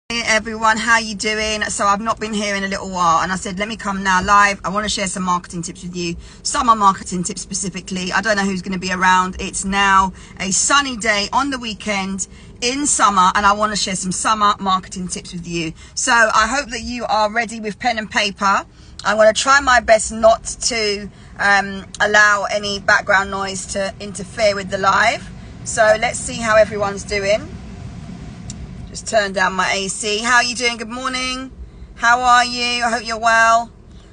Hey everyone, how you doing? So I've not been here in a little while and I said let me come now live. I want to share some marketing tips with you, summer marketing tips specifically. I don't know who's going to be around. It's now a sunny day on the weekend in summer and I want to share some summer marketing tips with you. So I hope that you are ready with pen and paper. I'm going to try my best not to allow any background noise to interfere with the live. So let's see how everyone's doing. Just turn down my AC. How are you doing? Good morning. How are you? I hope you're well.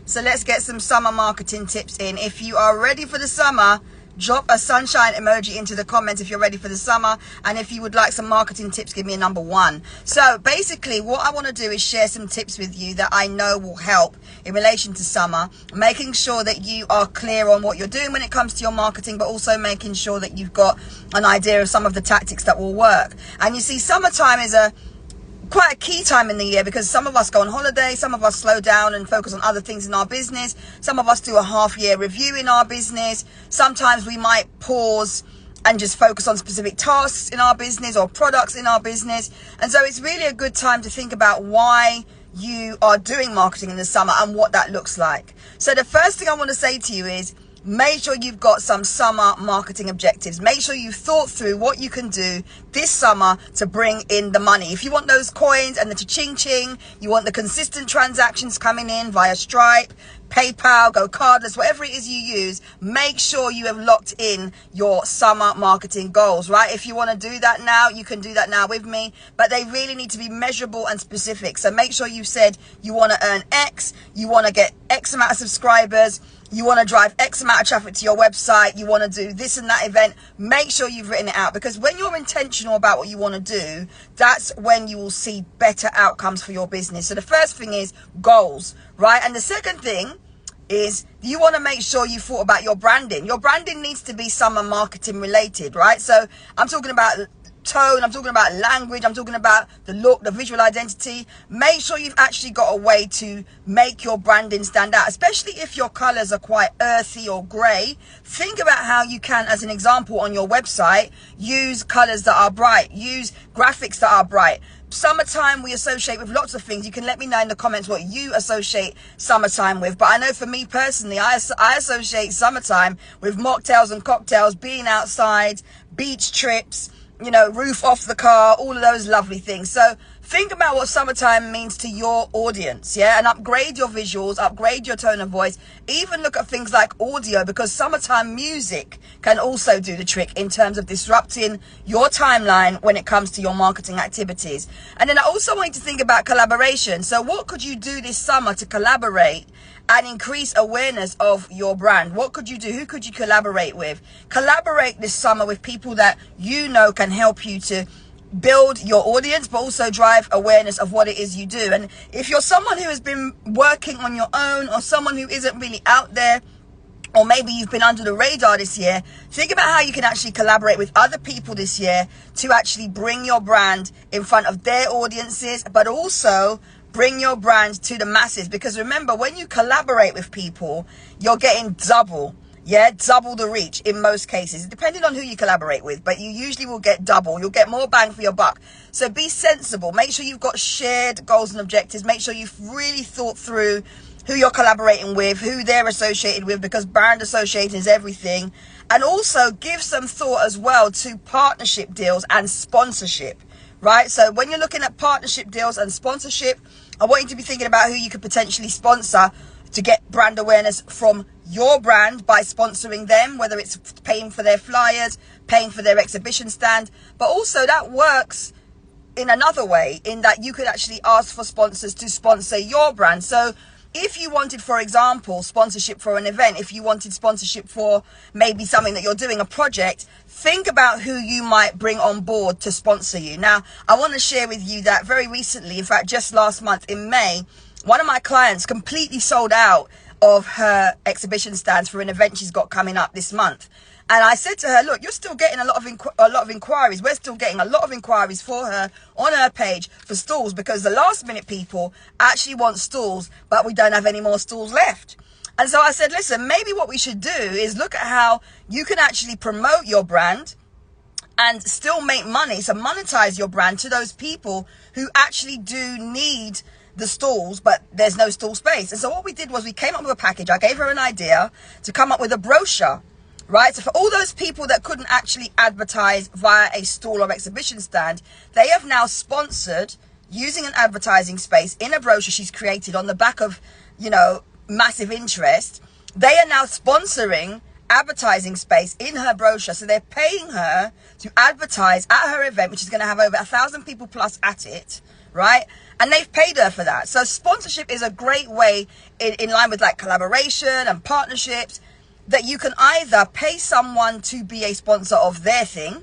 So let's get some summer marketing tips in. If you are ready for the summer, drop a sunshine emoji into the comments if you're ready for the summer. And if you would like some marketing tips, give me a number 1. So basically what I want to do is share some tips with you that I know will help in relation to summer, making sure that you are clear on what you're doing when it comes to your marketing, but also making sure that you've got an idea of some of the tactics that will work. And you see, summertime is quite a key time in the year because some of us go on holiday, some of us slow down and focus on other things in our business, some of us do a half-year review in our business, sometimes we might pause and just focus on specific tasks in our business or products in our business. And so it's really a good time to think about why you are doing marketing in the summer and what that looks like. So the first thing I want to say to you is make sure you've got some summer marketing objectives. Make sure you've thought through what you can do this summer to bring in the money. If you want those coins and the cha-ching ching, you want the consistent transactions coming in via Stripe, PayPal, Go Cardless, whatever it is you use, make sure you have locked in your summer marketing goals, right? If you want to do that now, you can do that now with me, but they really need to be measurable and specific. So make sure you said you want to earn X, you want to get X amount of subscribers, you want to drive X amount of traffic to your website, you want to do this and that event. Make sure you've written it out, because when you're intentional about what you want to do, that's when you will see better outcomes for your business. So the first thing is goals, right? And the second thing is you want to make sure you thought about your branding. Your branding needs to be summer marketing related, right? So I'm talking about tone, I'm talking about language, I'm talking about the look, the visual identity. Make sure you've actually got a way to make your branding stand out, especially if your colors are quite earthy or gray. Think about how you can, as an example, on your website, use colors that are bright, use graphics that are bright. Summertime we associate with lots of things. You can let me know in the comments what you associate summertime with, but I know for me personally, I associate summertime with mocktails and cocktails, being outside, beach trips, you know, roof off the car, all of those lovely things. So think about what summertime means to your audience, yeah? And upgrade your visuals, upgrade your tone of voice. Even look at things like audio, because summertime music can also do the trick in terms of disrupting your timeline when it comes to your marketing activities. And then I also want you to think about collaboration. So what could you do this summer to collaborate and increase awareness of your brand? What could you do? Who could you collaborate with? Collaborate this summer with people that you know can help you to build your audience, but also drive awareness of what it is you do. And if you're someone who has been working on your own, or someone who isn't really out there, or maybe you've been under the radar this year, think about how you can actually collaborate with other people this year to actually bring your brand in front of their audiences, but also bring your brand to the masses. Because remember, when you collaborate with people, you're getting double the reach in most cases, depending on who you collaborate with, but you usually will get double. You'll get more bang for your buck. So be sensible. Make sure you've got shared goals and objectives. Make sure you've really thought through who you're collaborating with, who they're associated with, because brand association is everything. And also give some thought as well to partnership deals and sponsorship, right? So when you're looking at partnership deals and sponsorship, I want you to be thinking about who you could potentially sponsor to get brand awareness from your brand by sponsoring them, whether it's paying for their flyers, paying for their exhibition stand. But also that works in another way, in that you could actually ask for sponsors to sponsor your brand. So if you wanted, for example, sponsorship for an event, if you wanted sponsorship for maybe something that you're doing, a project, think about who you might bring on board to sponsor you. Now, I want to share with you that very recently, in fact, just last month in May, one of my clients completely sold out of her exhibition stands for an event she's got coming up this month. And I said to her, look, you're still getting a lot of inquiries. We're still getting a lot of inquiries for her on her page for stalls, because the last minute people actually want stalls, but we don't have any more stalls left. And so I said, listen, maybe what we should do is look at how you can actually promote your brand and still make money. So monetize your brand to those people who actually do need the stalls, but there's no stall space. And so what we did was we came up with a package. I gave her an idea to come up with a brochure, right? So for all those people that couldn't actually advertise via a stall or exhibition stand, they have now sponsored using an advertising space in a brochure she's created on the back of, you know, massive interest. They are now sponsoring advertising space in her brochure. So they're paying her to advertise at her event, which is going to have over 1,000 people plus at it, right? And they've paid her for that. So sponsorship is a great way in line with like collaboration and partnerships that you can either pay someone to be a sponsor of their thing,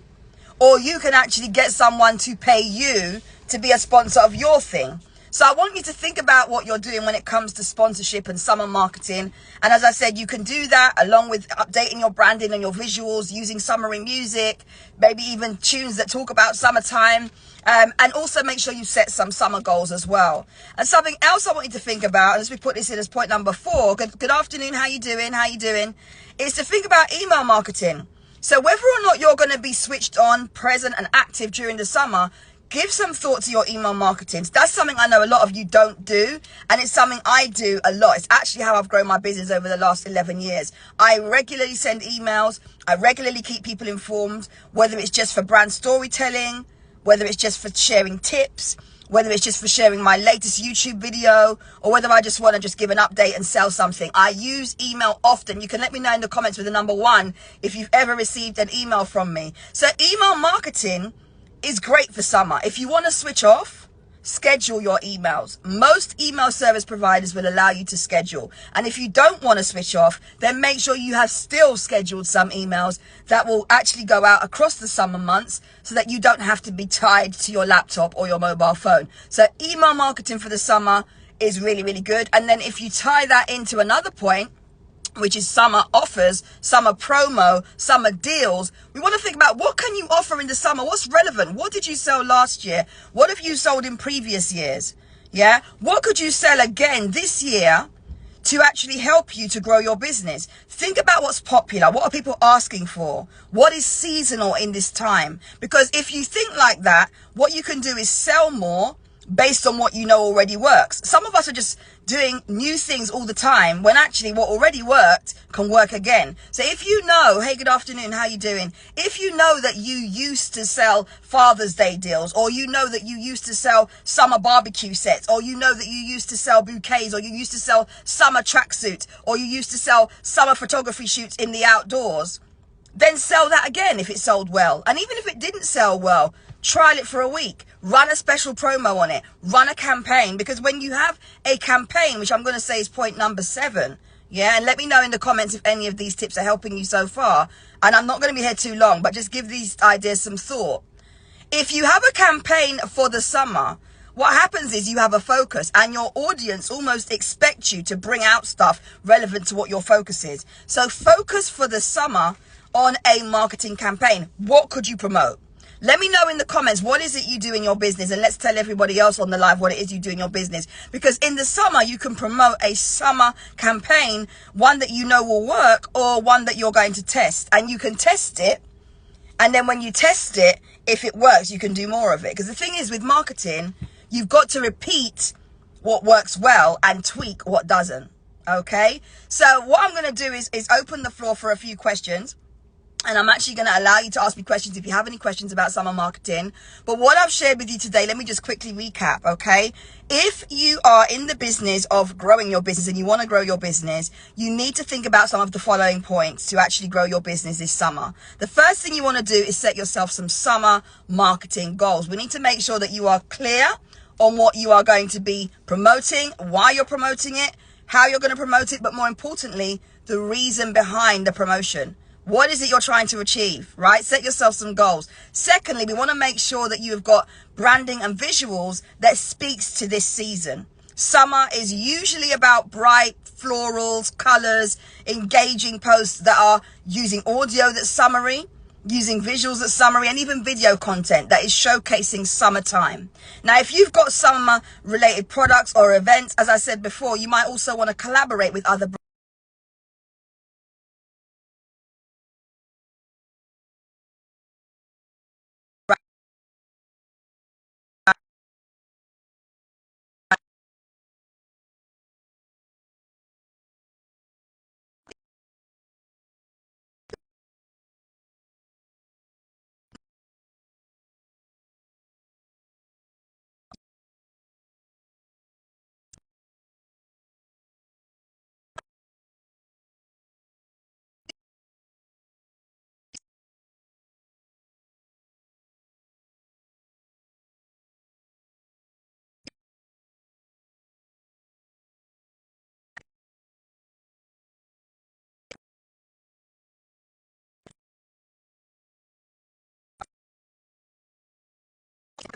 or you can actually get someone to pay you to be a sponsor of your thing. So I want you to think about what you're doing when it comes to sponsorship and summer marketing. And as I said, you can do that along with updating your branding and your visuals, using summery music, maybe even tunes that talk about summertime. And also make sure you set some summer goals as well. And something else I want you to think about, as we put this in as point number 4, good afternoon, how you doing, is to think about email marketing. So whether or not you're going to be switched on, present and active during the summer, give some thought to your email marketing. That's something I know a lot of you don't do, and it's something I do a lot. It's actually how I've grown my business over the last 11 years. I regularly send emails. I regularly keep people informed, whether it's just for brand storytelling, whether it's just for sharing tips, whether it's just for sharing my latest YouTube video, or whether I just want to just give an update and sell something. I use email often. You can let me know in the comments with the number 1 if you've ever received an email from me. So email marketing is great for summer. If you want to switch off, schedule your emails. Most email service providers will allow you to schedule. And if you don't want to switch off, then make sure you have still scheduled some emails that will actually go out across the summer months so that you don't have to be tied to your laptop or your mobile phone. So email marketing for the summer is really, really good. And then if you tie that into another point, which is summer offers, summer promo, summer deals, we want to think about what can you offer in the summer? What's relevant? What did you sell last year? What have you sold in previous years? Yeah. What could you sell again this year to actually help you to grow your business? Think about what's popular. What are people asking for? What is seasonal in this time? Because if you think like that, what you can do is sell more based on what you know already works. Some of us are just doing new things all the time when actually what already worked can work again. So if you know, hey, good afternoon, how you doing? If you know that you used to sell Father's Day deals, or you know that you used to sell summer barbecue sets, or you know that you used to sell bouquets, or you used to sell summer tracksuits, or you used to sell summer photography shoots in the outdoors, then sell that again if it sold well. And even if it didn't sell well, trial it for a week. Run a special promo on it. Run a campaign. Because when you have a campaign, which I'm going to say is point number 7, yeah, and let me know in the comments if any of these tips are helping you so far. And I'm not going to be here too long, but just give these ideas some thought. If you have a campaign for the summer, what happens is you have a focus, and your audience almost expect you to bring out stuff relevant to what your focus is. So focus for the summer on a marketing campaign. What could you promote? Let me know in the comments, what is it you do in your business? And let's tell everybody else on the live what it is you do in your business. Because in the summer, you can promote a summer campaign, one that you know will work, or one that you're going to test. And you can test it. And then when you test it, if it works, you can do more of it. Because the thing is with marketing, you've got to repeat what works well and tweak what doesn't. Okay? So what I'm going to do is open the floor for a few questions. And I'm actually going to allow you to ask me questions if you have any questions about summer marketing. But what I've shared with you today, let me just quickly recap, okay? If you are in the business of growing your business and you want to grow your business, you need to think about some of the following points to actually grow your business this summer. The first thing you want to do is set yourself some summer marketing goals. We need to make sure that you are clear on what you are going to be promoting, why you're promoting it, how you're going to promote it, but more importantly, the reason behind the promotion. What is it you're trying to achieve, right? Set yourself some goals. Secondly, we want to make sure that you've got branding and visuals that speaks to this season. Summer is usually about bright florals, colors, engaging posts that are using audio that's summery, using visuals that's summery, and even video content that is showcasing summertime. Now, if you've got summer related products or events, as I said before, you might also want to collaborate with other brands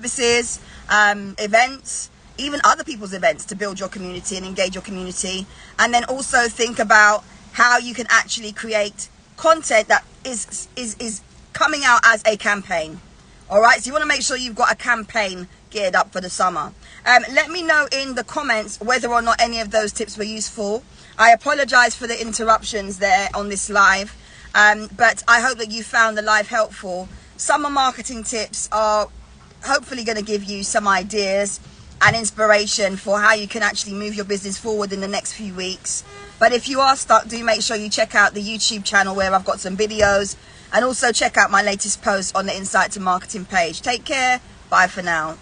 services, events, even other people's events to build your community and engage your community. And then also think about how you can actually create content that is coming out as a campaign. All right, so you want to make sure you've got a campaign geared up for the summer. Let me know in the comments whether or not any of those tips were useful. I apologize for the interruptions there on this live, but I hope that you found the live helpful. Summer marketing tips are hopefully going to give you some ideas and inspiration for how you can actually move your business forward in the next few weeks. But if you are stuck, do make sure you check out the YouTube channel where I've got some videos, and also check out my latest post on the Insight to Marketing page. Take care. Bye for now.